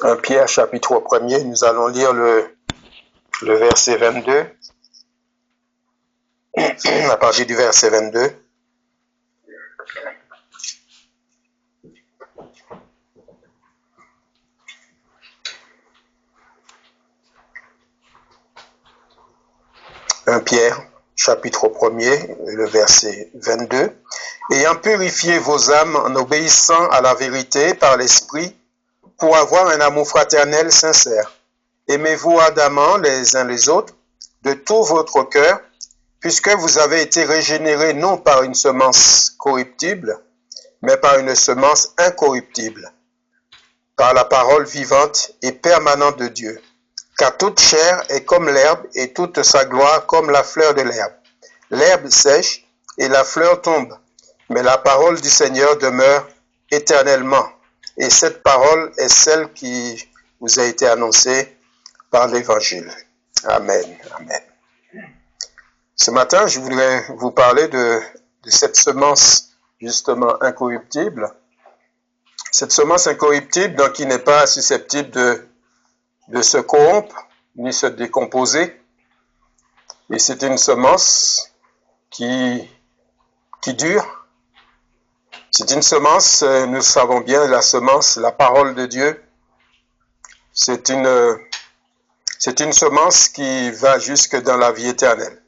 1 Pierre chapitre 1er, nous allons lire le verset 22, à partir du verset 22. « 1 Pierre, chapitre 1er, le verset 22. « Ayant purifié vos âmes en obéissant à la vérité par l'Esprit, pour avoir un amour fraternel sincère. Aimez-vous ardemment les uns les autres, de tout votre cœur, puisque vous avez été régénérés non par une semence corruptible, mais par une semence incorruptible, par la parole vivante et permanente de Dieu. Car toute chair est comme l'herbe et toute sa gloire comme la fleur de l'herbe. L'herbe sèche et la fleur tombe, mais la parole du Seigneur demeure éternellement. Et cette parole est celle qui vous a été annoncée par l'Évangile. Amen. Amen. Ce matin, je voudrais vous parler de cette semence justement incorruptible. Cette semence incorruptible, donc, qui n'est pas susceptible de se corrompre, ni se décomposer. Et c'est une semence qui dure. C'est une semence, nous savons bien, la semence, la parole de Dieu. C'est une semence qui va jusque dans la vie éternelle.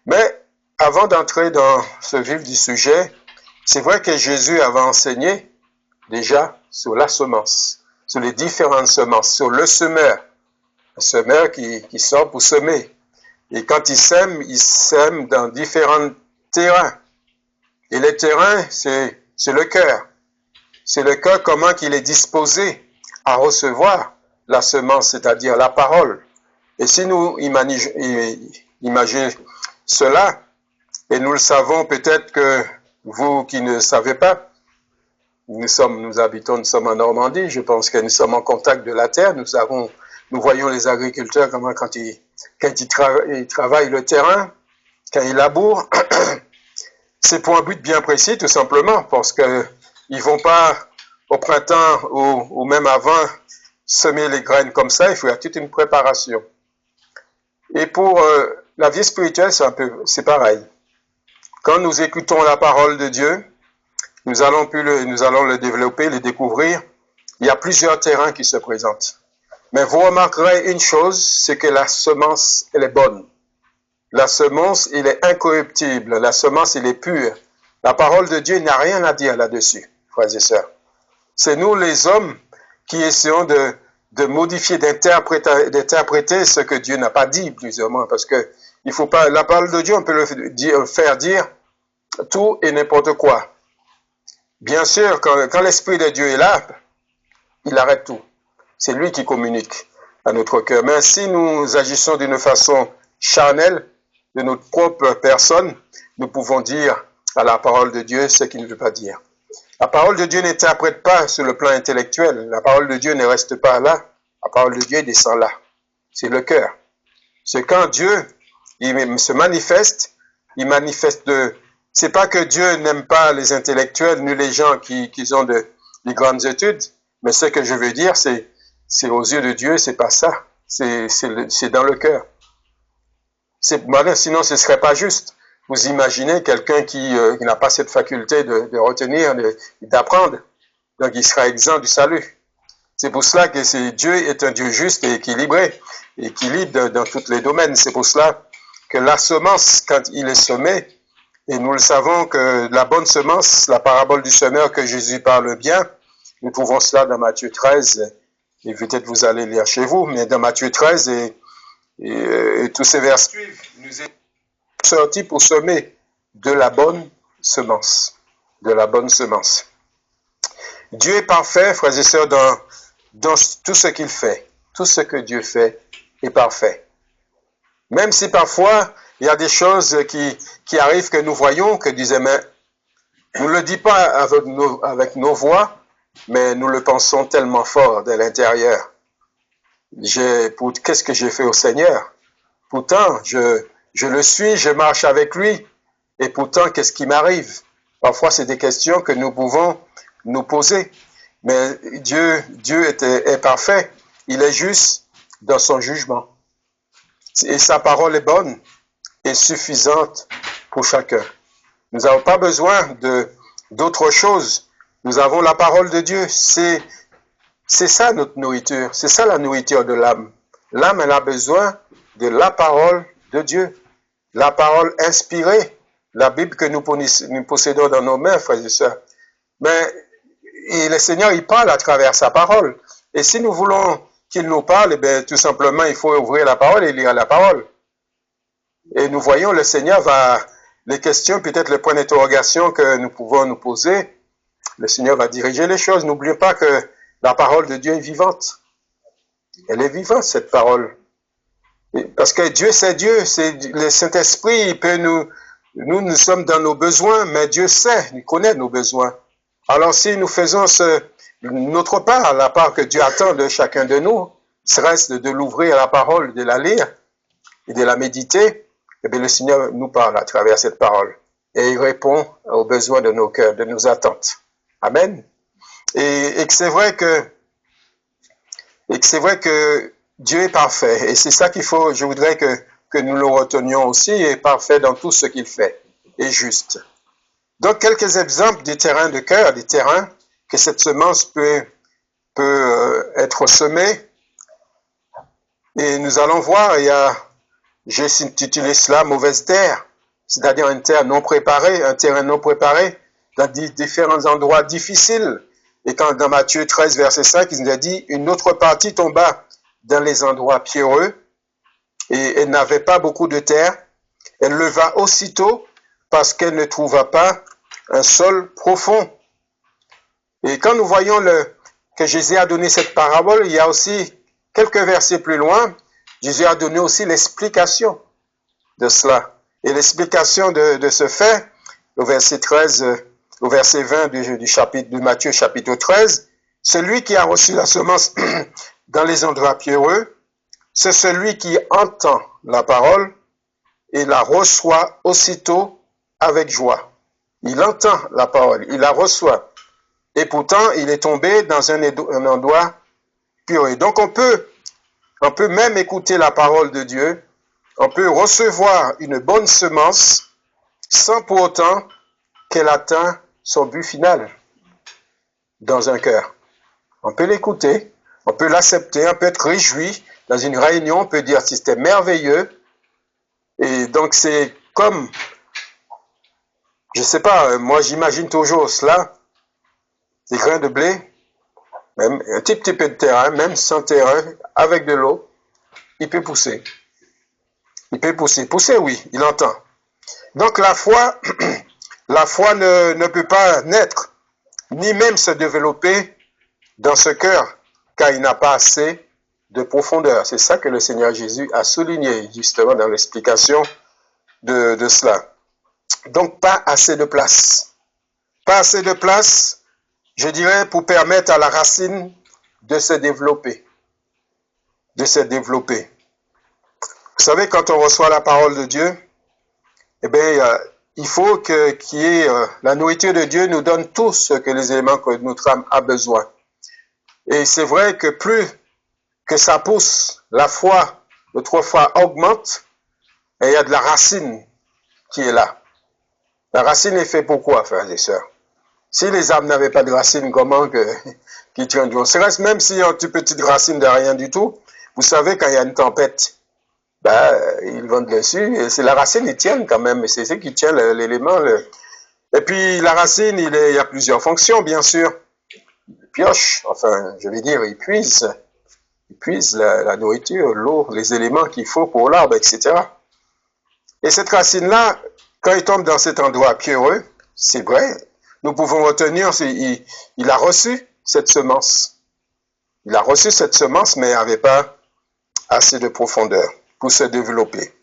Mais avant d'entrer dans ce vif du sujet, c'est vrai que Jésus avait enseigné déjà sur la semence, sur les différentes semences, sur le semeur qui sort pour semer. Et quand il sème dans différents terrains. Et le terrain, c'est le cœur. C'est le cœur, comment qu'il est disposé à recevoir la semence, c'est-à-dire la parole. Et si nous imaginons cela, et nous le savons peut-être que vous qui ne savez pas, nous sommes en Normandie, je pense que nous sommes en contact de la terre, nous voyons les agriculteurs comment quand ils travaillent le terrain, quand ils labourent, c'est pour un but bien précis tout simplement, parce que ils vont pas au printemps ou même avant semer les graines comme ça, il faut y avoir toute une préparation. Et pour la vie spirituelle, c'est pareil. Quand nous écoutons la parole de Dieu, nous allons le développer, le découvrir. Il y a plusieurs terrains qui se présentent. Mais vous remarquerez une chose, c'est que la semence, elle est bonne. La semence, elle est incorruptible. La semence, elle est pure. La parole de Dieu n'a rien à dire là-dessus, frères et sœurs. C'est nous, les hommes, qui essayons de modifier, d'interpréter ce que Dieu n'a pas dit, plus ou moins, parce que il faut pas, la parole de Dieu, on peut le faire dire tout et n'importe quoi. Bien sûr, quand l'Esprit de Dieu est là, il arrête tout. C'est lui qui communique à notre cœur. Mais si nous agissons d'une façon charnelle, de notre propre personne, nous pouvons dire à la parole de Dieu ce qu'il ne veut pas dire. La parole de Dieu n'interprète pas sur le plan intellectuel. La parole de Dieu ne reste pas là. La parole de Dieu descend là. C'est le cœur. C'est quand Dieu il se manifeste, il manifeste c'est pas que Dieu n'aime pas les intellectuels ni les gens qui ont des grandes études, mais ce que je veux dire, c'est aux yeux de Dieu, c'est pas ça. C'est dans le cœur. Sinon, ce serait pas juste. Vous imaginez quelqu'un qui n'a pas cette faculté de retenir, d'apprendre, donc il sera exempt du salut. C'est pour cela que Dieu est un Dieu juste et équilibré, équilibre dans tous les domaines. C'est pour cela que la semence, quand il est semé, et nous le savons que la bonne semence, la parabole du semeur que Jésus parle bien, nous trouvons cela dans Matthieu 13, et peut-être vous allez lire chez vous, mais dans Matthieu 13 et tous ces versets suivent, nous sommes sortis pour semer de la bonne semence. De la bonne semence. Dieu est parfait, frères et sœurs, dans tout ce qu'il fait. Tout ce que Dieu fait est parfait. Même si parfois, il y a des choses qui arrivent que nous voyons, que disait, mais nous ne le disons pas avec nos voix, mais nous le pensons tellement fort de l'intérieur. Qu'est-ce que j'ai fait au Seigneur? Pourtant, je le suis, je marche avec lui, et pourtant, qu'est-ce qui m'arrive? Parfois, c'est des questions que nous pouvons nous poser. Mais Dieu est parfait. Il est juste dans son jugement. Et sa parole est bonne et suffisante pour chacun. Nous n'avons pas besoin d'autre chose. Nous avons la parole de Dieu. C'est ça notre nourriture. C'est ça la nourriture de l'âme. L'âme, elle a besoin de la parole de Dieu. La parole inspirée. La Bible que nous possédons dans nos mains, frères et sœurs. Mais et le Seigneur, il parle à travers sa parole. Et si nous voulons qu'il nous parle, eh bien, tout simplement, il faut ouvrir la parole et lire la parole. Et nous voyons, le Seigneur va, les questions, peut-être les points d'interrogation que nous pouvons nous poser, le Seigneur va diriger les choses. N'oubliez pas que la parole de Dieu est vivante. Elle est vivante, cette parole. Parce que Dieu, c'est Dieu. C'est le Saint-Esprit, il peut nous sommes dans nos besoins, mais Dieu sait, il connaît nos besoins. Alors si nous faisons notre part, la part que Dieu attend de chacun de nous, serait-ce de l'ouvrir à la parole, de la lire et de la méditer, eh bien le Seigneur nous parle à travers cette parole. Et il répond aux besoins de nos cœurs, de nos attentes. Amen. Et que c'est vrai que Dieu est parfait. Et c'est ça qu'il faut, je voudrais que nous le retenions aussi, il est parfait dans tout ce qu'il fait, et juste. Donc, quelques exemples des terrains de cœur, des terrains que cette semence peut être semée. Et nous allons voir, j'ai intitulé cela mauvaise terre, c'est-à-dire une terre non préparée, un terrain non préparé, dans différents endroits difficiles. Et quand dans Matthieu 13, verset 5, il nous a dit, une autre partie tomba dans les endroits pierreux, et elle n'avait pas beaucoup de terre. Elle leva aussitôt parce qu'elle ne trouva pas un sol profond. Et quand nous voyons que Jésus a donné cette parabole, il y a aussi quelques versets plus loin, Jésus a donné aussi l'explication de cela. Et l'explication de ce fait, au verset 13, au verset 20 du Matthieu chapitre 13, celui qui a reçu la semence dans les endroits pierreux, c'est celui qui entend la parole et la reçoit aussitôt avec joie. Il entend la parole, il la reçoit. Et pourtant, il est tombé dans un endroit pierreux. Donc, on peut même écouter la parole de Dieu. On peut recevoir une bonne semence sans pour autant qu'elle atteigne son but final dans un cœur. On peut l'écouter, on peut l'accepter, on peut être réjoui. Dans une réunion, on peut dire si c'était merveilleux. Et donc, c'est comme, je ne sais pas, moi j'imagine toujours cela, des grains de blé, même un petit peu de terrain, même sans terrain, avec de l'eau, il peut pousser. Il peut pousser. Pousser, oui, il entend. Donc la foi ne peut pas naître, ni même se développer dans ce cœur, car il n'a pas assez de profondeur. C'est ça que le Seigneur Jésus a souligné, justement, dans l'explication de cela. Donc, pas assez de place. Pas assez de place, je dirais, pour permettre à la racine de se développer. De se développer. Vous savez, quand on reçoit la parole de Dieu, eh bien, il faut qu'il y ait la nourriture de Dieu nous donne tout ce que les éléments que notre âme a besoin. Et c'est vrai que plus que ça pousse, la foi, notre foi augmente, et il y a de la racine qui est là. La racine est faite pour quoi, frères et sœurs? Si les arbres n'avaient pas de racine, comment qu'ils tiendront? Serait-ce même s'il y a une petite racine de rien du tout, vous savez, quand il y a une tempête, ils vont dessus, et c'est la racine, ils tiennent quand même, c'est ce qui tient l'élément. Et puis la racine, il y a plusieurs fonctions, bien sûr. Il pioche, enfin, je vais dire, il puise la nourriture, l'eau, les éléments qu'il faut pour l'arbre, etc. Et cette racine-là, quand il tombe dans cet endroit pierreux, c'est vrai, nous pouvons retenir, il a reçu cette semence. Il a reçu cette semence, mais il n'avait pas assez de profondeur pour se développer.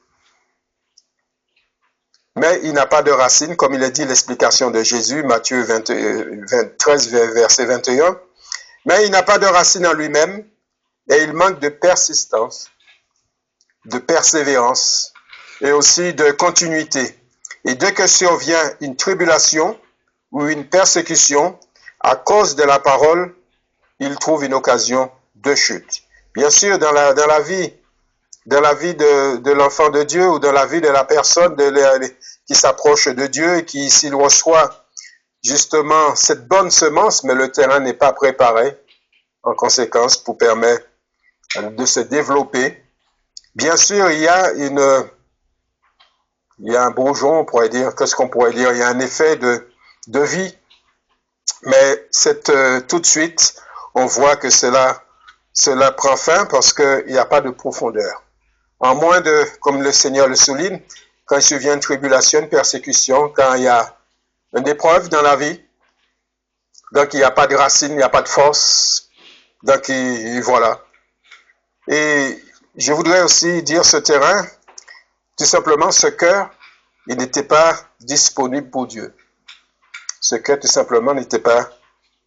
Mais il n'a pas de racine, comme il est dit l'explication de Jésus, Matthieu 13, verset 21. Mais il n'a pas de racine en lui-même et il manque de persistance, de persévérance et aussi de continuité. Et dès que survient une tribulation ou une persécution à cause de la parole, il trouve une occasion de chute. Bien sûr, dans la vie de l'enfant de Dieu ou dans la vie de la personne qui s'approche de Dieu et qui, s'il reçoit justement cette bonne semence, mais le terrain n'est pas préparé en conséquence pour permettre de se développer. Bien sûr, il y a un bourgeon, on pourrait dire, qu'est-ce qu'on pourrait dire, il y a un effet de vie, mais tout de suite, on voit que cela prend fin parce qu'il n'y a pas de profondeur. En moins de, comme le Seigneur le souligne, quand il survient une tribulation, une persécution, quand il y a une épreuve dans la vie, donc il n'y a pas de racine, il n'y a pas de force, donc voilà. Et je voudrais aussi dire ce terrain, tout simplement ce cœur, il n'était pas disponible pour Dieu. Ce cœur tout simplement n'était pas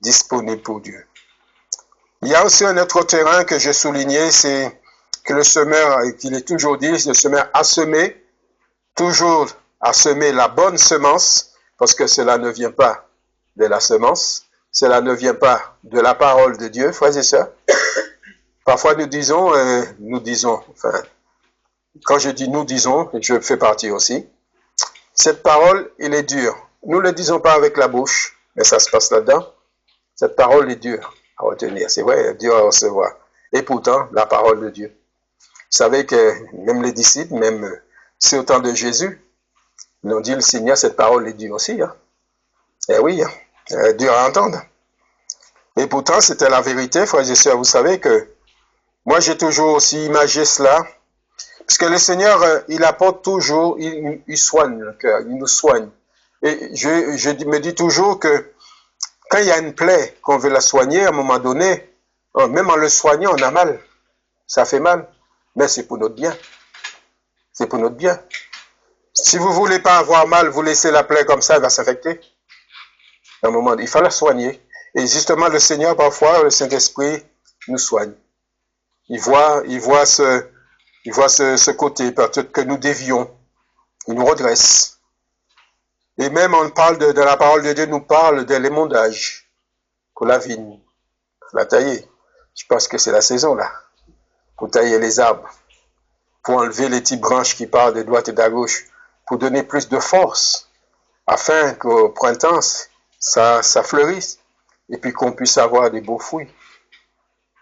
disponible pour Dieu. Il y a aussi un autre terrain que j'ai souligné, c'est que le semeur, qu'il est toujours dit, le semeur a semé, toujours à semer la bonne semence, parce que cela ne vient pas de la semence, cela ne vient pas de la parole de Dieu, frères et sœurs. Parfois nous disons, enfin, quand je dis nous disons, je fais partie aussi, cette parole, elle est dure. Nous ne le disons pas avec la bouche, mais ça se passe là-dedans. Cette parole est dure à retenir, c'est vrai, dure à recevoir. Et pourtant, la parole de Dieu. Vous savez que même les disciples, même c'est au temps de Jésus, ils ont dit, le Seigneur, cette parole est dure aussi. Hein. Eh oui, hein, elle est dure à entendre. Et pourtant, c'était la vérité, frères et sœurs. Vous savez que moi, j'ai toujours aussi imagé cela, parce que le Seigneur, il apporte toujours, il soigne le cœur, il nous soigne. Et je me dis toujours que quand il y a une plaie, qu'on veut la soigner, à un moment donné, même en le soignant, on a mal. Ça fait mal. Mais c'est pour notre bien. C'est pour notre bien. Si vous ne voulez pas avoir mal, vous laissez la plaie comme ça, elle va s'infecter. À un moment, il faut la soigner. Et justement, le Seigneur, parfois, le Saint-Esprit, nous soigne. Il voit ce côté, peut-être que nous dévions. Il nous redresse. Et même, on parle de la parole de Dieu, nous parle de l'émondage pour la vigne, la tailler. Je pense que c'est la saison, là, pour tailler les arbres, pour enlever les petites branches qui partent de droite et de gauche, pour donner plus de force, afin qu'au printemps, ça fleurisse, et puis qu'on puisse avoir des beaux fruits.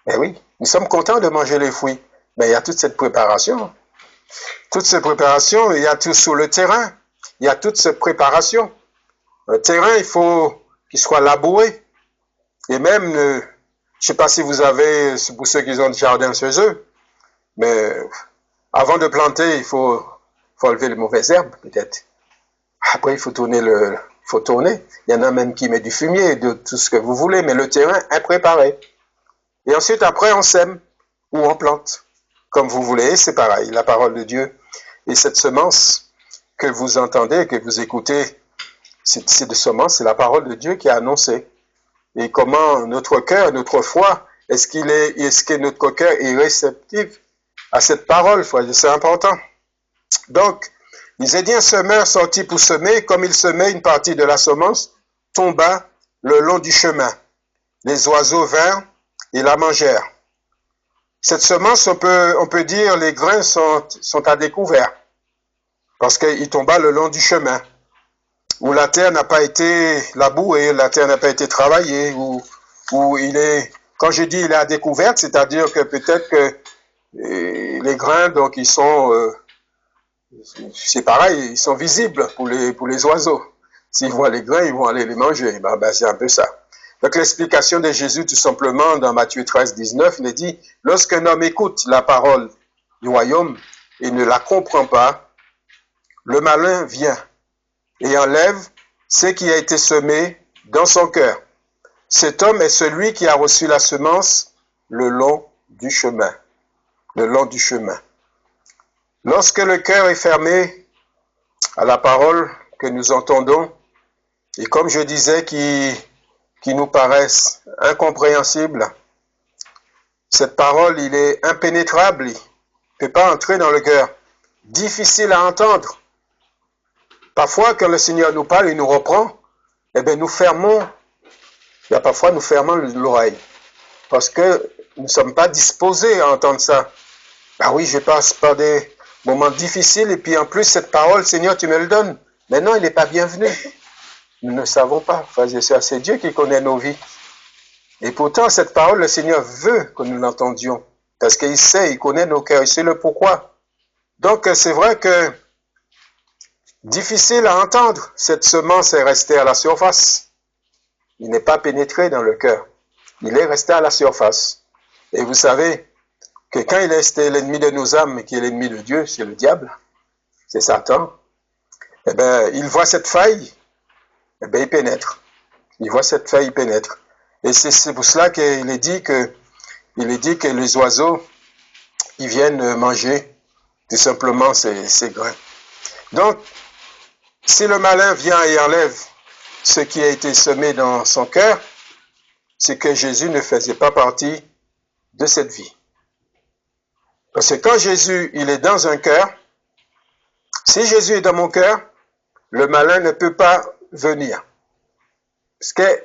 Eh oui, nous sommes contents de manger les fruits, mais il y a toute cette préparation. Toute cette préparation, il y a tout sur le terrain, il y a toute cette préparation. Le terrain, il faut qu'il soit labouré. Et même, je ne sais pas si vous avez, pour ceux qui ont des jardins chez eux, mais avant de planter, il faut enlever les mauvaises herbes, peut-être. Après, il faut tourner. Il y en a même qui mettent du fumier, de tout ce que vous voulez, mais le terrain est préparé. Et ensuite, après, on sème ou on plante. Comme vous voulez, c'est pareil. La parole de Dieu et cette semence que vous entendez, que vous écoutez, c'est de semence, c'est la parole de Dieu qui a annoncé. Et comment notre cœur, notre foi, est-ce que notre cœur est réceptif à cette parole, c'est important. Donc, il dit un semeur sortit pour semer, comme il semait une partie de la semence, tomba le long du chemin. Les oiseaux vinrent et la mangèrent. Cette semence, on peut dire, les grains sont à découvert, parce qu'il tomba le long du chemin, où la terre n'a pas été labourée, la terre n'a pas été travaillée, où il est, quand je dis il est à découvert, c'est-à-dire que peut-être que les grains, donc ils sont, c'est pareil, ils sont visibles pour les oiseaux. S'ils voient les grains, ils vont aller les manger. C'est un peu ça. Donc l'explication de Jésus, tout simplement, dans Matthieu 13, 19, il dit, lorsqu'un homme écoute la parole du royaume et ne la comprend pas, le malin vient et enlève ce qui a été semé dans son cœur. Cet homme est celui qui a reçu la semence le long du chemin. Le long du chemin. Lorsque le cœur est fermé à la parole que nous entendons, et comme je disais, qui nous paraissent incompréhensibles, cette parole, il est impénétrable, il ne peut pas entrer dans le cœur, difficile à entendre. Parfois, quand le Seigneur nous parle, il nous reprend, eh bien nous fermons l'oreille. parce que nous ne sommes pas disposés à entendre ça. Ah oui, je passe par des moments difficiles et puis en plus cette parole, Seigneur, tu me le donnes. Mais non, il n'est pas bienvenu. Nous ne savons pas, frères et sœurs, c'est Dieu qui connaît nos vies. Et pourtant, cette parole, le Seigneur veut que nous l'entendions. Parce qu'il sait, il connaît nos cœurs, il sait le pourquoi. Donc, c'est vrai que difficile à entendre, cette semence est restée à la surface. Il n'est pas pénétré dans le cœur. Il est resté à la surface. Et vous savez que quand il est resté l'ennemi de nos âmes et qui est l'ennemi de Dieu, c'est le diable, c'est Satan, eh bien, il voit cette faille, eh bien, il pénètre. Il voit cette faille, il pénètre. Et c'est pour cela qu'il est dit que les oiseaux, ils viennent manger tout simplement ces grains. Donc, si le malin vient et enlève ce qui a été semé dans son cœur, c'est que Jésus ne faisait pas partie de cette vie. Parce que quand Jésus, il est dans un cœur, si Jésus est dans mon cœur, le malin ne peut pas venir. Parce que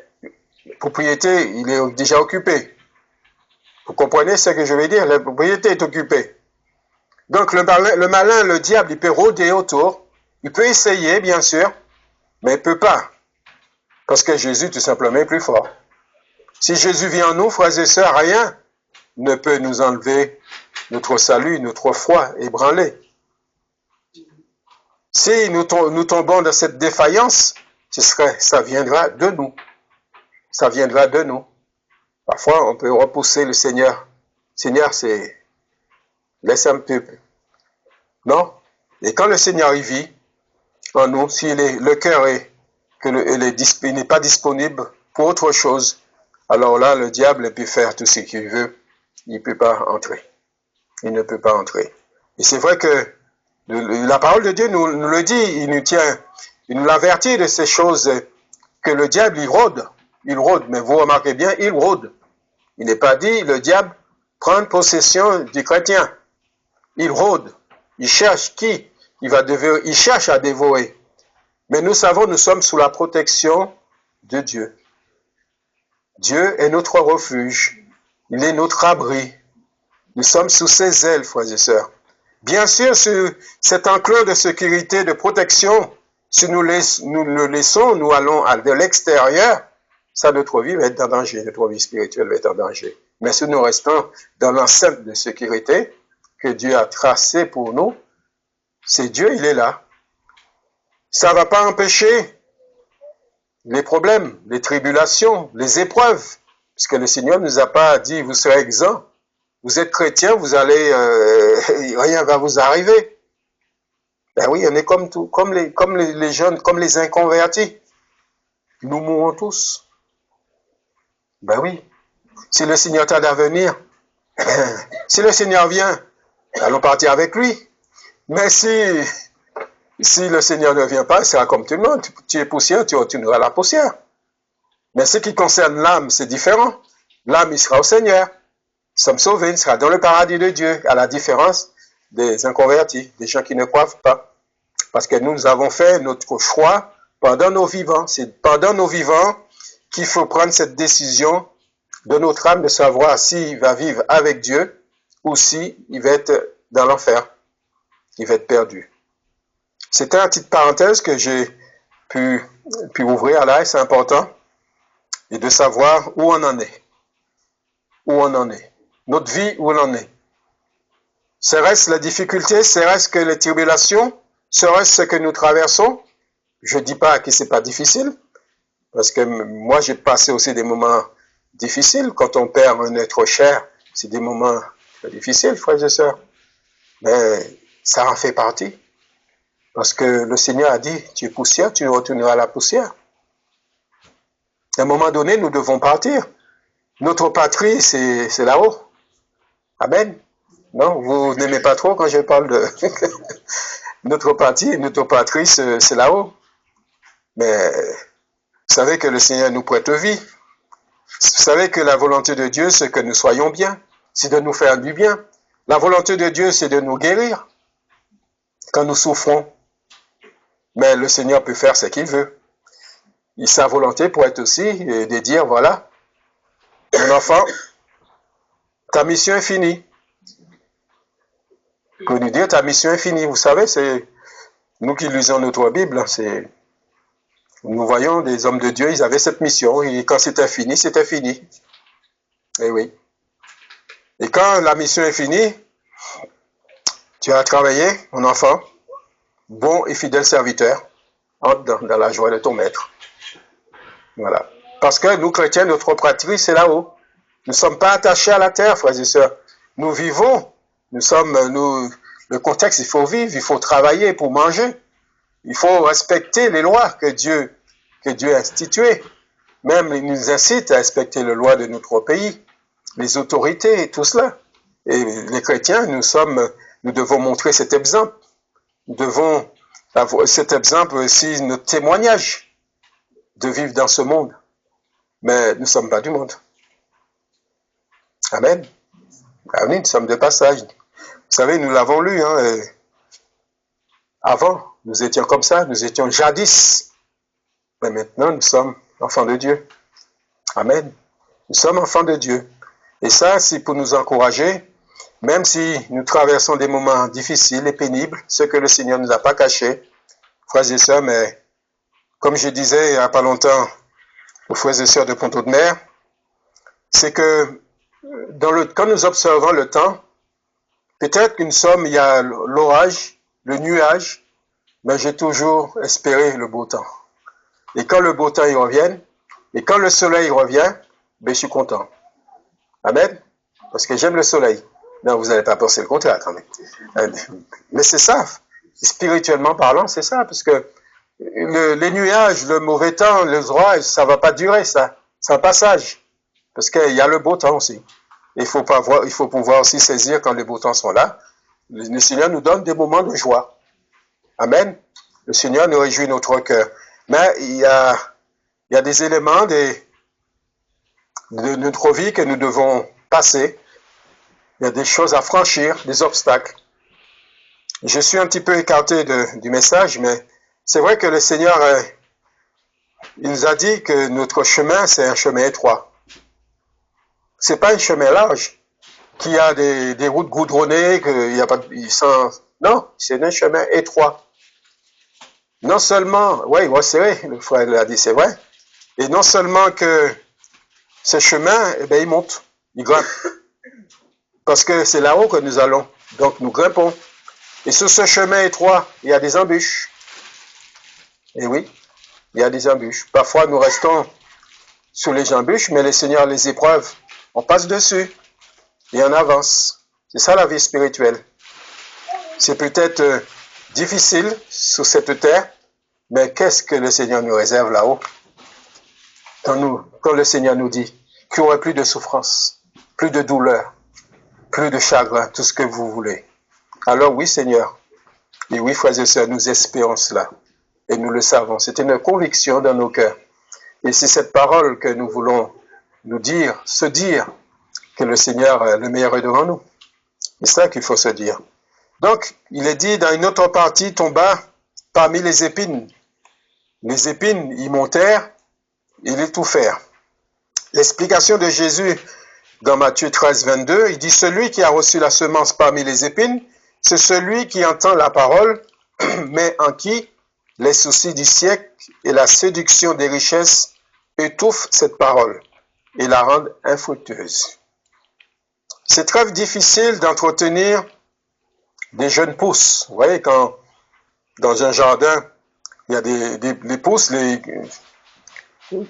la propriété, il est déjà occupé. Vous comprenez ce que je veux dire? La propriété est occupée. Donc le malin, le diable, il peut rôder autour. Il peut essayer, bien sûr, mais il ne peut pas. Parce que Jésus, tout simplement, est plus fort. Si Jésus vient en nous, frères et sœurs, rien ne peut nous enlever notre salut, notre foi ébranlé. Si nous tombons dans cette défaillance, ça viendra de nous. Ça viendra de nous. Parfois, on peut repousser le Seigneur. Seigneur, c'est... laisse un peu. Non? Et quand le Seigneur y vit en nous, si le cœur n'est pas disponible pour autre chose, alors là, le diable peut faire tout ce qu'il veut. Il ne peut pas entrer. Il ne peut pas entrer. Et c'est vrai que la parole de Dieu nous le dit, il nous l'avertit de ces choses que le diable, il rôde, mais vous remarquez bien, il rôde. Il n'est pas dit, le diable prend possession du chrétien. Il rôde, il cherche qui il cherche à dévorer. Mais nous savons, nous sommes sous la protection de Dieu. Dieu est notre refuge, il est notre abri. Nous sommes sous ses ailes, frères et sœurs. Bien sûr, sur cet enclos de sécurité, de protection, si nous le laissons, nous allons de l'extérieur, ça, notre vie va être en danger, notre vie spirituelle va être en danger. Mais si nous restons dans l'enceinte de sécurité que Dieu a tracé pour nous, c'est Dieu, il est là. Ça ne va pas empêcher les problèmes, les tribulations, les épreuves, puisque le Seigneur ne nous a pas dit, vous serez exempts. Vous êtes chrétien, vous allez, rien va vous arriver. Ben oui, on est comme les jeunes, comme les inconvertis. Nous mourrons tous. Ben oui. Si le Seigneur tarde à venir, si le Seigneur vient, allons partir avec lui. Mais si le Seigneur ne vient pas, il sera comme tout le monde. Tu es poussière, tu retourneras à la poussière. Mais ce qui concerne l'âme, c'est différent. L'âme, il sera au Seigneur. Nous sommes sauvés, il sera dans le paradis de Dieu, à la différence des inconvertis, des gens qui ne croient pas. Parce que nous avons fait notre choix pendant nos vivants. C'est pendant nos vivants qu'il faut prendre cette décision de notre âme de savoir s'il va vivre avec Dieu ou s'il va être dans l'enfer, il va être perdu. C'était une petite parenthèse que j'ai pu ouvrir là, et c'est important, et de savoir où on en est. Où on en est. Notre vie, où on en est. Serait-ce la difficulté, serait-ce que les tribulations, serait-ce ce que nous traversons? Je ne dis pas que ce n'est pas difficile, parce que moi j'ai passé aussi des moments difficiles. Quand on perd un être cher, c'est des moments difficiles, frères et sœurs. Mais ça en fait partie. Parce que le Seigneur a dit, tu es poussière, tu retourneras à la poussière. À un moment donné, nous devons partir. Notre patrie, c'est là-haut. Amen. Non, vous n'aimez pas trop quand je parle de notre patrie, c'est là-haut. Mais vous savez que le Seigneur nous prête vie. Vous savez que la volonté de Dieu, c'est que nous soyons bien. C'est de nous faire du bien. La volonté de Dieu, c'est de nous guérir quand nous souffrons. Mais le Seigneur peut faire ce qu'il veut. Et sa volonté pourrait être aussi de dire, voilà, mon enfant, ta mission est finie. Connu dire, ta mission est finie. Vous savez, c'est nous qui lisons notre Bible, nous voyons des hommes de Dieu, ils avaient cette mission, et quand c'était fini, c'était fini. Et oui. Et quand la mission est finie, tu as travaillé, mon enfant, bon et fidèle serviteur, entre dans la joie de ton maître. Voilà. Parce que nous, chrétiens, notre patrie, c'est là-haut. Nous ne sommes pas attachés à la terre, frères et sœurs. Nous vivons, le contexte, il faut vivre, il faut travailler pour manger. Il faut respecter les lois que Dieu a instituées. Même, il nous incite à respecter les lois de notre pays, les autorités et tout cela. Et les chrétiens, nous devons montrer cet exemple. Nous devons avoir cet exemple aussi, notre témoignage de vivre dans ce monde. Mais nous ne sommes pas du monde. Amen. Amen, nous sommes de passage. Vous savez, nous l'avons lu, hein, avant, nous étions comme ça, nous étions jadis. Mais maintenant, nous sommes enfants de Dieu. Amen. Nous sommes enfants de Dieu. Et ça, c'est pour nous encourager, même si nous traversons des moments difficiles et pénibles, ce que le Seigneur ne nous a pas caché, frères et sœurs, mais comme je disais il n'y a pas longtemps aux frères et sœurs de Pont-de-Mer, c'est que quand nous observons le temps, peut-être qu'une somme, il y a l'orage, le nuage, mais j'ai toujours espéré le beau temps. Et quand le beau temps il revient, et quand le soleil revient, ben, je suis content. Amen. Parce que j'aime le soleil. Non, vous n'allez pas penser le contraire quand même. Mais c'est ça. Spirituellement parlant, c'est ça. Parce que les nuages, le mauvais temps, les orages, ça ne va pas durer, ça. C'est un passage. Parce qu'il y a le beau temps aussi. Il faut pouvoir aussi saisir quand les beaux temps sont là. Le Seigneur nous donne des moments de joie. Amen. Le Seigneur nous réjouit notre cœur. Mais il y a des éléments de notre vie que nous devons passer. Il y a des choses à franchir, des obstacles. Je suis un petit peu écarté du message, mais c'est vrai que le Seigneur, il nous a dit que notre chemin, c'est un chemin étroit. C'est pas un chemin large, qui a des routes goudronnées, qu'il y a pas non, c'est un chemin étroit. Non seulement, oui, c'est vrai, le frère l'a dit, c'est vrai. Et non seulement que ce chemin, eh bien, il monte, il grimpe. Parce que c'est là-haut que nous allons. Donc, nous grimpons. Et sur ce chemin étroit, il y a des embûches. Et oui, il y a des embûches. Parfois, nous restons sur les embûches, mais le Seigneur les épreuve. On passe dessus et on avance. C'est ça la vie spirituelle. C'est peut-être difficile sur cette terre, mais qu'est-ce que le Seigneur nous réserve là-haut? Quand le Seigneur nous dit qu'il n'y aurait plus de souffrance, plus de douleur, plus de chagrin, tout ce que vous voulez. Alors oui, Seigneur, et oui, frères et sœurs, nous espérons cela, et nous le savons. C'est une conviction dans nos cœurs. Et c'est cette parole que nous voulons se dire que le Seigneur, le meilleur est devant nous. C'est ça qu'il faut se dire. Donc, il est dit dans une autre partie, tomba parmi les épines. Les épines y montèrent, ils étouffèrent. L'explication de Jésus dans Matthieu 13, 22, il dit « Celui qui a reçu la semence parmi les épines, c'est celui qui entend la parole, mais en qui les soucis du siècle et la séduction des richesses étouffent cette parole et la rendent infructueuse. » C'est très difficile d'entretenir des jeunes pousses. Vous voyez, quand dans un jardin, il y a des pousses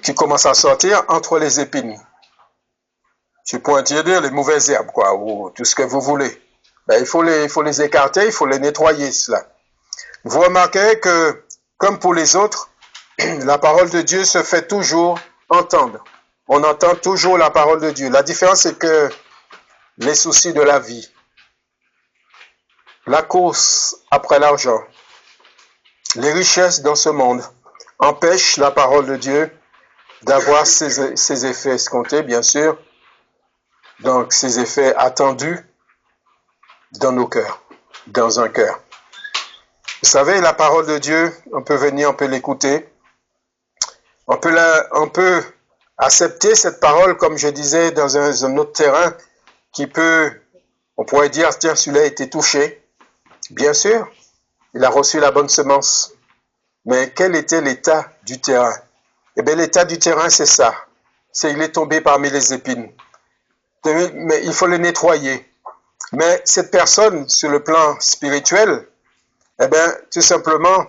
qui commencent à sortir entre les épines. Je pourrais dire les mauvaises herbes, quoi, ou tout ce que vous voulez. Ben, il faut les écarter, il faut les nettoyer, cela. Vous remarquez que, comme pour les autres, la parole de Dieu se fait toujours entendre. On entend toujours la parole de Dieu. La différence, c'est que les soucis de la vie, la course après l'argent, les richesses dans ce monde empêchent la parole de Dieu d'avoir ses effets escomptés, bien sûr, donc ses effets attendus dans nos cœurs, dans un cœur. Vous savez, la parole de Dieu, on peut venir, on peut l'écouter, on peut accepter cette parole, comme je disais, dans un autre terrain, qui peut, on pourrait dire, tiens, celui-là a été touché. Bien sûr, il a reçu la bonne semence. Mais quel était l'état du terrain? Eh bien, l'état du terrain, c'est ça. C'est il est tombé parmi les épines. Mais il faut le nettoyer. Mais cette personne, sur le plan spirituel, eh bien, tout simplement,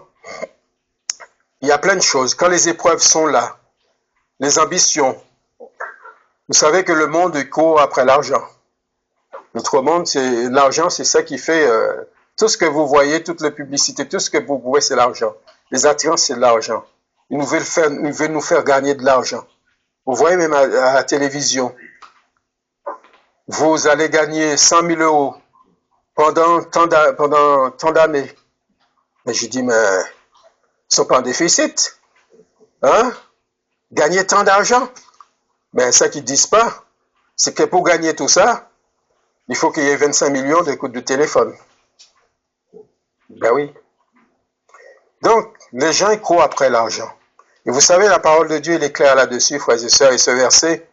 il y a plein de choses. Quand les épreuves sont là, les ambitions, vous savez que le monde court après l'argent. Notre monde, c'est l'argent, c'est ça qui fait tout ce que vous voyez, toutes les publicités, tout ce que vous voyez, c'est l'argent. Les attirances, c'est de l'argent. Ils veulent nous faire gagner de l'argent. Vous voyez même à la télévision, vous allez gagner 100 000 euros pendant tant d'années. Mais je dis, mais ils ne sont pas en déficit. Hein? Gagner tant d'argent. Mais ça qu'ils ne disent pas, c'est que pour gagner tout ça, il faut qu'il y ait 25 millions d'écoutes de téléphone. Ben oui. Donc, les gens ils courent après l'argent. Et vous savez, la parole de Dieu, elle est claire là-dessus, frères et sœurs, et ce verset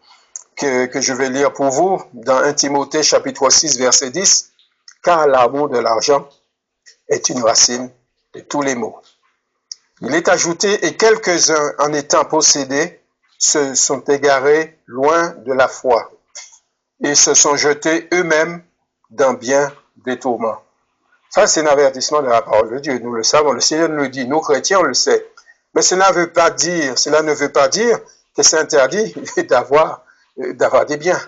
que je vais lire pour vous, dans 1 Timothée chapitre 6, verset 10, « Car l'amour de l'argent est une racine de tous les maux. » Il est ajouté, « Et quelques-uns, en étant possédés, se sont égarés loin de la foi, et se sont jetés eux-mêmes dans bien des tourments. » Ça, c'est un avertissement de la parole de Dieu. Nous le savons, le Seigneur nous le dit, nous chrétiens, on le sait. Mais cela ne veut pas dire que c'est interdit d'avoir des biens.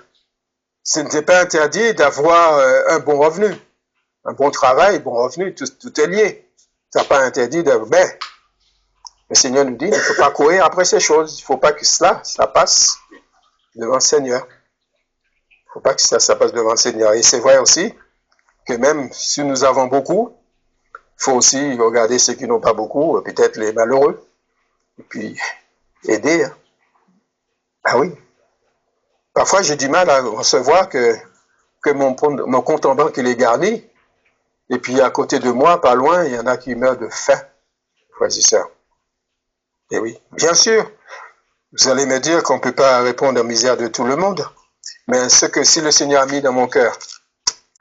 Ce n'est pas interdit d'avoir un bon revenu, un bon travail, bon revenu, tout est lié. Ça n'est pas interdit de... Mais le Seigneur nous dit, il ne faut pas courir après ces choses. Il ne faut pas que ça passe devant le Seigneur. Il ne faut pas que ça passe devant le Seigneur. Et c'est vrai aussi que même si nous avons beaucoup, il faut aussi regarder ceux qui n'ont pas beaucoup, peut-être les malheureux, et puis aider. Hein. Ah oui. Parfois, j'ai du mal à recevoir que mon compte en banque il est garni, et puis à côté de moi, pas loin, il y en a qui meurent de faim, frères et sœurs. Et oui, bien sûr, vous allez me dire qu'on ne peut pas répondre aux misères de tout le monde, mais ce que si le Seigneur a mis dans mon cœur,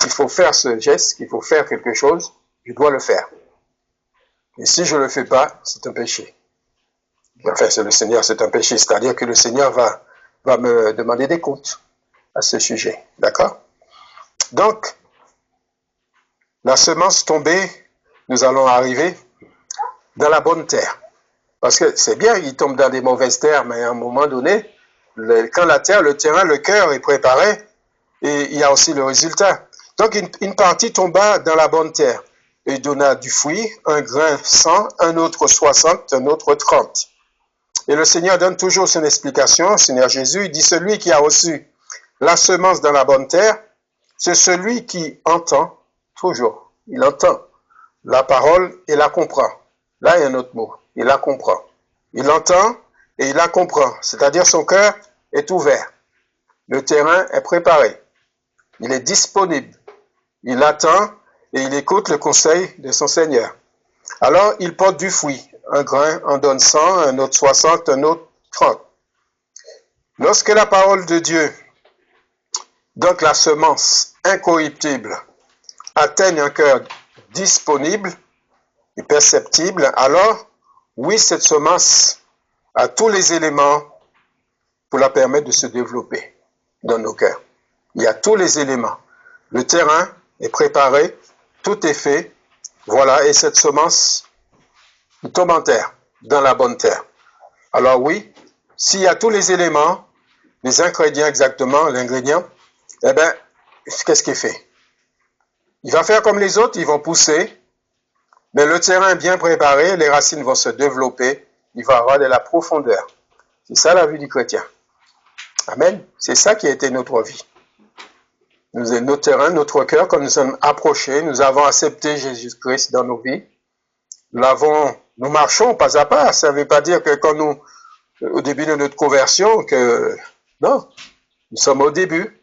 il faut faire ce geste, qu'il faut faire quelque chose, je dois le faire. Et si je ne le fais pas, c'est un péché. Enfin, c'est le Seigneur, c'est un péché, c'est-à-dire que le Seigneur va me demander des comptes à ce sujet. D'accord? Donc, la semence tombée, nous allons arriver dans la bonne terre. Parce que c'est bien, il tombe dans des mauvaises terres, mais à un moment donné, quand la terre, le terrain, le cœur est préparé, et il y a aussi le résultat. Donc, une partie tomba dans la bonne terre et donna du fruit, un grain 100, un autre 60, un autre 30. Et le Seigneur donne toujours son explication. Le Seigneur Jésus dit, celui qui a reçu la semence dans la bonne terre, c'est celui qui entend toujours. Il entend la parole et la comprend. Là, il y a un autre mot. Il la comprend. Il entend et il la comprend. C'est-à-dire son cœur est ouvert. Le terrain est préparé. Il est disponible. Il attend et il écoute le conseil de son Seigneur. Alors, il porte du fruit. Un grain en donne 100, un autre 60, un autre 30. Lorsque la parole de Dieu, donc la semence incorruptible, atteigne un cœur disponible et perceptible, alors, oui, cette semence a tous les éléments pour la permettre de se développer dans nos cœurs. Il y a tous les éléments. Le terrain est préparé, tout est fait, voilà, et cette semence tombe en terre, dans la bonne terre. Alors oui, s'il y a tous les éléments, les ingrédients exactement, l'ingrédient, eh bien, qu'est-ce qu'il fait? Il va faire comme les autres, ils vont pousser, mais le terrain bien préparé, les racines vont se développer, il va avoir de la profondeur. C'est ça la vie du chrétien. Amen. C'est ça qui a été notre vie. Notre terrain, notre cœur, quand nous sommes approchés, nous avons accepté Jésus-Christ dans nos vies. Nous marchons pas à pas. Ça ne veut pas dire que quand au début de notre conversion, non, nous sommes au début.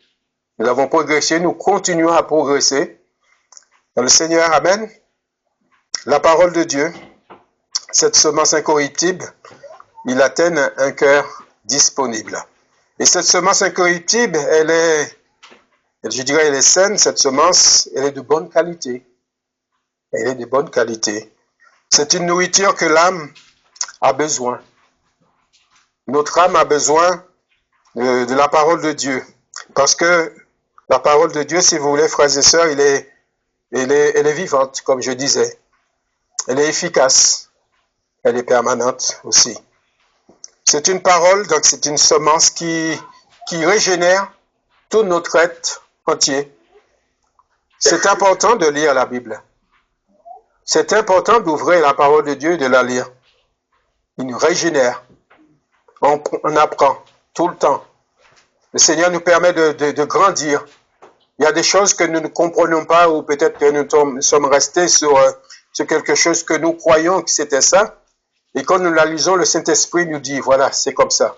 Nous avons progressé, nous continuons à progresser. Dans le Seigneur, amen. La parole de Dieu, cette semence incorruptible, il atteint un cœur disponible. Et cette semence incorruptible, elle Je dirais, elle est saine, cette semence, elle est de bonne qualité. Elle est de bonne qualité. C'est une nourriture que l'âme a besoin. Notre âme a besoin de la parole de Dieu. Parce que la parole de Dieu, si vous voulez, frères et sœurs, elle est vivante, comme je disais. Elle est efficace. Elle est permanente aussi. C'est une parole, donc c'est une semence qui régénère tout notre être entier. C'est important de lire la Bible. C'est important d'ouvrir la parole de Dieu et de la lire. Il nous régénère. On apprend tout le temps. Le Seigneur nous permet de grandir. Il y a des choses que nous ne comprenons pas ou peut-être que nous sommes restés sur quelque chose que nous croyons que c'était ça. Et quand nous la lisons, le Saint-Esprit nous dit, voilà, c'est comme ça.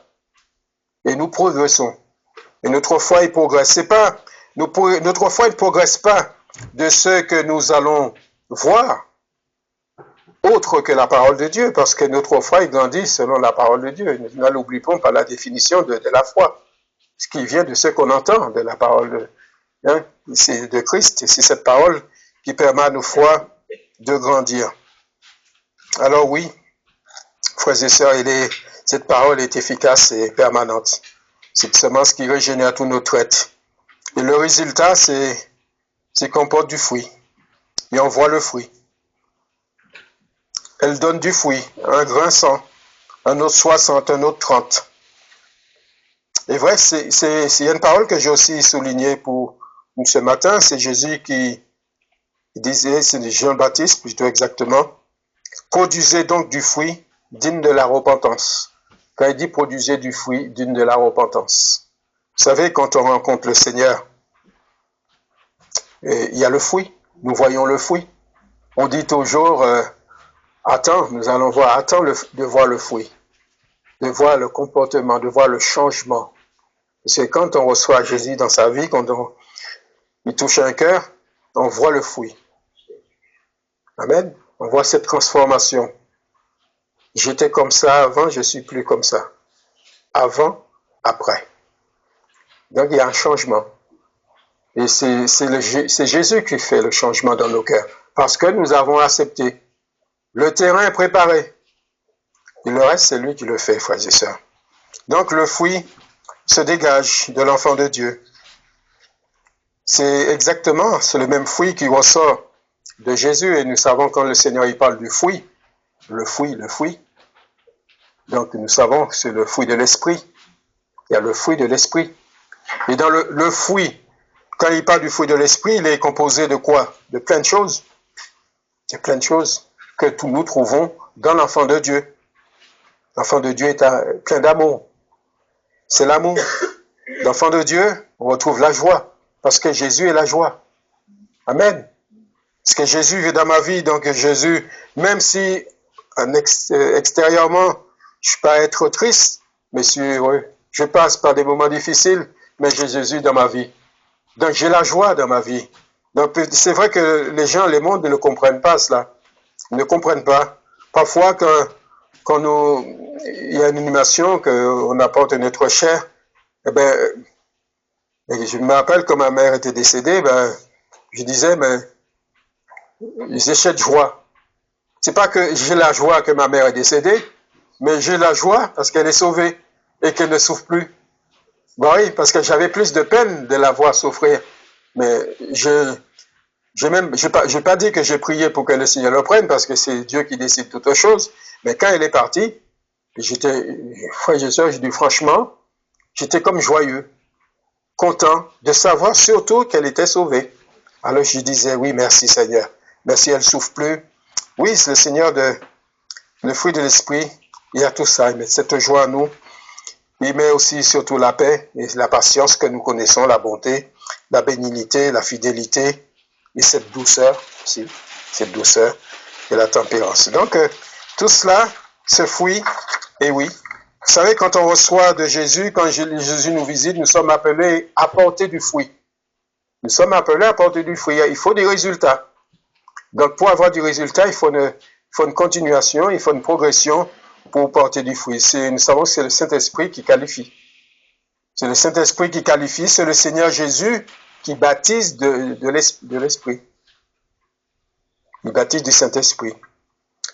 Et nous progressons. Et notre foi, il progresse. Notre foi, il ne progresse pas de ce que nous allons voir, autre que la parole de Dieu, parce que notre foi, il grandit selon la parole de Dieu. Nous ne l'oublions pas la définition de la foi, ce qui vient de ce qu'on entend de la parole c'est de Christ. C'est cette parole qui permet à nos foi de grandir. Alors oui, frères et sœurs, cette parole est efficace et permanente. C'est une semence qui régénère tout notre être. Et le résultat, c'est qu'on porte du fruit. Et on voit le fruit. Elle donne du fruit, un grain 100, un autre 60, un autre 30. Et vrai, il y a une parole que j'ai aussi soulignée pour ce matin, c'est Jésus qui disait, c'est Jean-Baptiste plutôt exactement, produisez donc du fruit digne de la repentance. Quand il dit produisez du fruit digne de la repentance. Vous savez, quand on rencontre le Seigneur, il y a le fruit, nous voyons le fruit. On dit toujours, attends, nous allons voir, attends de voir le fruit, de voir le comportement, de voir le changement. Parce que quand on reçoit Jésus dans sa vie, quand il touche un cœur, on voit le fruit. Amen. On voit cette transformation. J'étais comme ça avant, je suis plus comme ça. Avant, après. Donc il y a un changement. Et c'est Jésus qui fait le changement dans nos cœurs. Parce que nous avons accepté. Le terrain est préparé. Et le reste, c'est lui qui le fait, frères et sœurs. Donc le fruit se dégage de l'enfant de Dieu. C'est le même fruit qui ressort de Jésus. Et nous savons quand le Seigneur il parle du fruit, le fruit. Donc nous savons que c'est le fruit de l'esprit. Il y a le fruit de l'esprit. Et dans le fruit, quand il parle du fruit de l'esprit, il est composé de quoi? De plein de choses. Il y a plein de choses que nous trouvons dans l'enfant de Dieu. L'enfant de Dieu est plein d'amour. C'est l'amour. L'enfant de Dieu, on retrouve la joie. Parce que Jésus est la joie. Amen. Parce que Jésus vit dans ma vie. Donc Jésus, même si extérieurement, je ne peux pas être triste, mais je passe par des moments difficiles, mais j'ai Jésus dans ma vie. Donc j'ai la joie dans ma vie. Donc c'est vrai que les gens, le monde ne comprennent pas cela. Ils ne comprennent pas. Parfois, quand il y a une animation, qu'on apporte notre chair, eh ben, je me rappelle quand ma mère était décédée, je disais, mais j'ai cette joie. C'est pas que j'ai la joie que ma mère est décédée, mais j'ai la joie parce qu'elle est sauvée et qu'elle ne souffre plus. Ben oui, parce que j'avais plus de peine de la voir souffrir. Mais je n'ai pas dit que j'ai prié pour que le Seigneur le prenne, parce que c'est Dieu qui décide toutes choses. Mais quand elle est partie, frère et sœur, j'ai dit franchement, j'étais comme joyeux, content de savoir surtout qu'elle était sauvée. Alors je disais, oui, merci Seigneur. Merci, elle ne souffre plus. Oui, c'est le Seigneur le fruit de l'esprit. Il y a tout ça, il met cette joie en nous. Il met aussi surtout la paix et la patience que nous connaissons, la bonté, la bénignité, la fidélité et cette douceur aussi, cette douceur et la tempérance. Donc, tout cela, ce fruit, et oui, vous savez, quand on reçoit de Jésus, quand Jésus nous visite, nous sommes appelés à porter du fruit. Nous sommes appelés à porter du fruit. Il faut des résultats. Donc, pour avoir du résultat, il faut une continuation, il faut une progression pour porter du fruit. Nous savons que c'est le Saint-Esprit qui qualifie. C'est le Saint-Esprit qui qualifie, c'est le Seigneur Jésus qui baptise de l'Esprit. Il baptise du Saint-Esprit.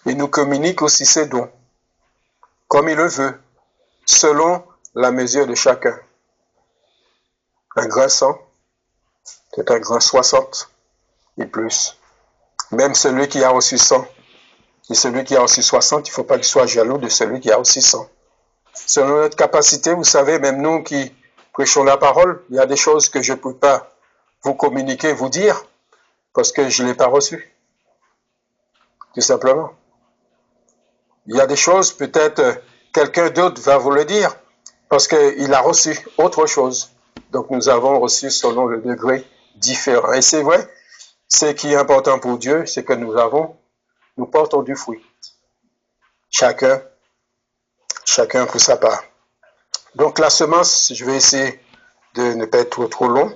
Il nous communique aussi ses dons, comme il le veut, selon la mesure de chacun. Un grain 100, c'est un grain 60 et plus. Même celui qui a reçu 100 et celui qui a reçu 60, il ne faut pas qu'il soit jaloux de celui qui a reçu 100. Selon notre capacité, vous savez, même nous qui prêchons la parole, il y a des choses que je ne peux pas vous communiquer, vous dire, parce que je ne l'ai pas reçu. Tout simplement. Il y a des choses, peut-être quelqu'un d'autre va vous le dire, parce qu'il a reçu autre chose. Donc nous avons reçu selon le degré différent. Et c'est vrai, ce qui est important pour Dieu, c'est que nous portons du fruit. Chacun pour sa part. Donc la semence, je vais essayer de ne pas être trop long.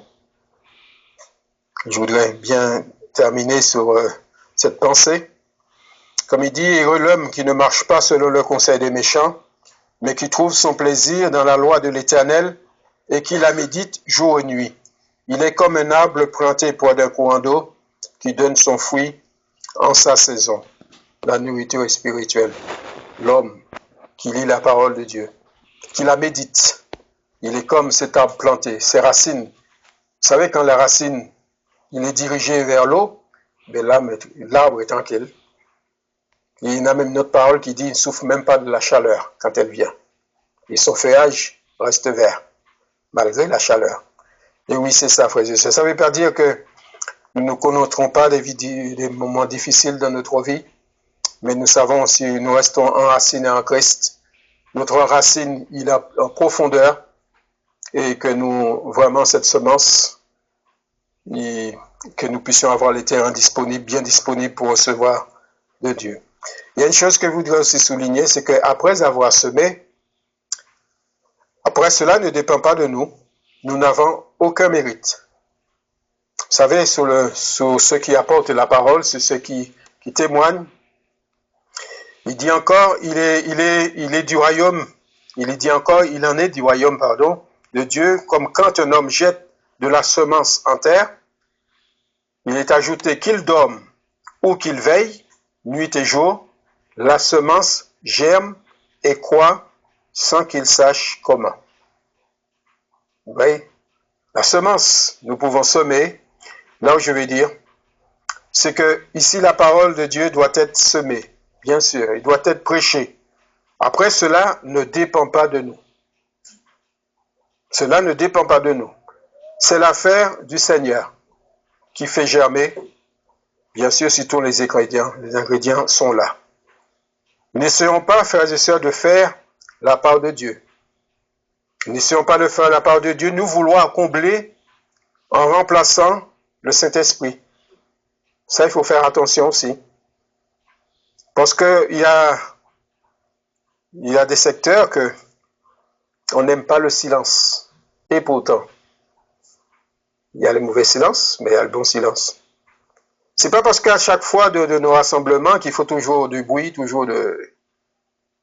Je voudrais bien terminer sur cette pensée. Comme il dit, heureux l'homme qui ne marche pas selon le conseil des méchants, mais qui trouve son plaisir dans la loi de l'Éternel et qui la médite jour et nuit. Il est comme un arbre planté près d'un courant d'eau qui donne son fruit en sa saison. La nourriture est spirituelle. L'homme qui lit la parole de Dieu, qui la médite, il est comme cet arbre planté, ses racines. Vous savez, quand la racine il est dirigé vers l'eau, mais l'arbre est tranquille. Et il y a même une autre parole qui dit qu'il ne souffre même pas de la chaleur quand elle vient. Et son feuillage reste vert, malgré la chaleur. Et oui, c'est ça, frères et sœurs. Ça ne veut pas dire que nous ne connaîtrons pas des moments difficiles dans notre vie, mais nous savons si nous restons enracinés en Christ, notre racine, il a en profondeur, et que nous, vraiment, cette semence, que nous puissions avoir les terrains disponibles, bien disponibles pour recevoir de Dieu. Il y a une chose que je voudrais aussi souligner, c'est qu'après avoir semé, après cela ne dépend pas de nous. Nous n'avons aucun mérite. Vous savez, sur ceux qui apportent la parole, c'est ceux qui témoignent. Il dit encore, il est du royaume. Il dit encore, il en est du royaume, de Dieu, comme quand un homme jette de la semence en terre, il est ajouté qu'il dorme ou qu'il veille, nuit et jour, la semence germe et croît sans qu'il sache comment. Vous voyez, la semence, nous pouvons semer. Là où je vais dire, c'est que ici la parole de Dieu doit être semée, bien sûr, il doit être prêché. Après, cela ne dépend pas de nous. Cela ne dépend pas de nous. C'est l'affaire du Seigneur qui fait germer. Bien sûr, si tous les ingrédients sont là. N'essayons pas, frères et sœurs, de faire la part de Dieu. N'essayons pas de faire la part de Dieu, nous vouloir combler en remplaçant le Saint-Esprit. Ça, il faut faire attention aussi. Parce qu'il y a des secteurs que on n'aime pas le silence. Et pourtant, il y a le mauvais silence, mais il y a le bon silence. C'est pas parce qu'à chaque fois de nos rassemblements qu'il faut toujours du bruit, toujours de...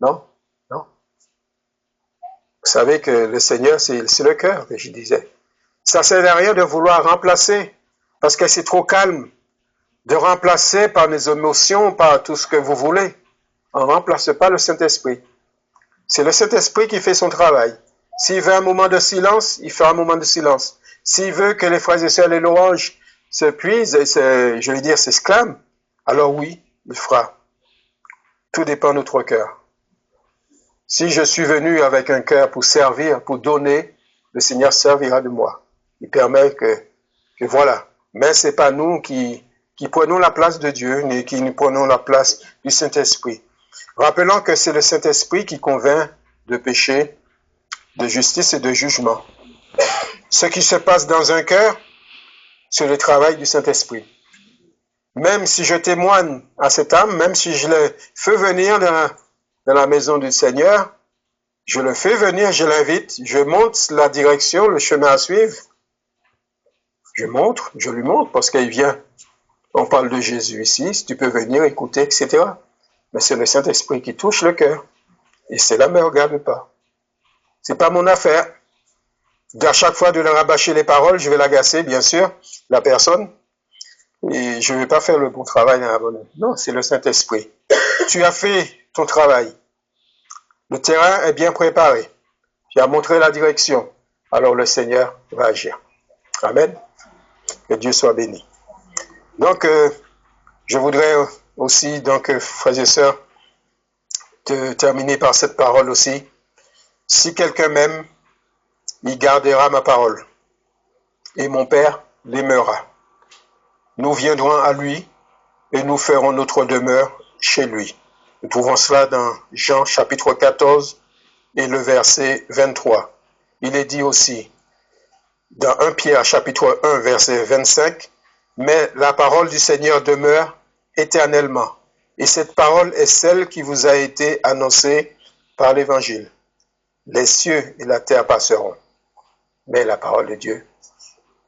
Non, non. Vous savez que le Seigneur, c'est le cœur, que je disais. Ça ne sert à rien de vouloir remplacer, parce que c'est trop calme, de remplacer par les émotions, par tout ce que vous voulez. On ne remplace pas le Saint-Esprit. C'est le Saint-Esprit qui fait son travail. S'il veut un moment de silence, il fait un moment de silence. S'il veut que les frères et sœurs, les louanges se puisent, et je veux dire, s'exclament, alors oui, il fera. Tout dépend de notre cœur. Si je suis venu avec un cœur pour servir, pour donner, le Seigneur servira de moi. Il permet que voilà. Mais ce n'est pas nous qui prenons la place de Dieu, ni qui nous prenons la place du Saint-Esprit. Rappelons que c'est le Saint-Esprit qui convainc de péché, de justice et de jugement. Ce qui se passe dans un cœur, c'est le travail du Saint-Esprit. Même si je témoigne à cette âme, même si je le fais venir dans la maison du Seigneur, je le fais venir, je l'invite, je montre la direction, le chemin à suivre. Je lui montre parce qu'il vient. On parle de Jésus ici, si tu peux venir écouter, etc. Mais c'est le Saint-Esprit qui touche le cœur. Et cela ne me regarde pas. C'est pas mon affaire. À chaque fois de leur rabâcher les paroles, je vais l'agacer, bien sûr, la personne. Et je ne vais pas faire le bon travail dans la bonne. Non, c'est le Saint-Esprit. Tu as fait ton travail. Le terrain est bien préparé. Tu as montré la direction. Alors le Seigneur va agir. Amen. Que Dieu soit béni. Donc, je voudrais aussi, donc, frères et sœurs, terminer par cette parole aussi. Si quelqu'un m'aime, il gardera ma parole. Et mon Père l'aimera. Nous viendrons à lui et nous ferons notre demeure chez lui. Nous trouvons cela dans Jean chapitre 14 et le verset 23. Il est dit aussi dans 1 Pierre chapitre 1 verset 25, mais la parole du Seigneur demeure éternellement. Et cette parole est celle qui vous a été annoncée par l'Évangile. Les cieux et la terre passeront, mais la parole de Dieu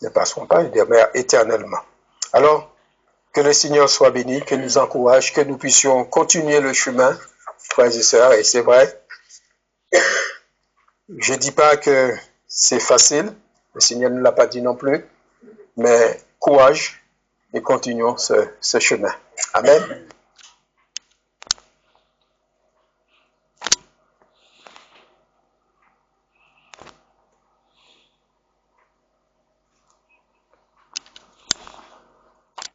ne passeront pas, elle demeure éternellement. Alors, que le Seigneur soit béni, que nous encourage, que nous puissions continuer le chemin, frères et sœurs, et c'est vrai, je ne dis pas que c'est facile, le Seigneur ne l'a pas dit non plus, mais courage et continuons ce chemin. Amen.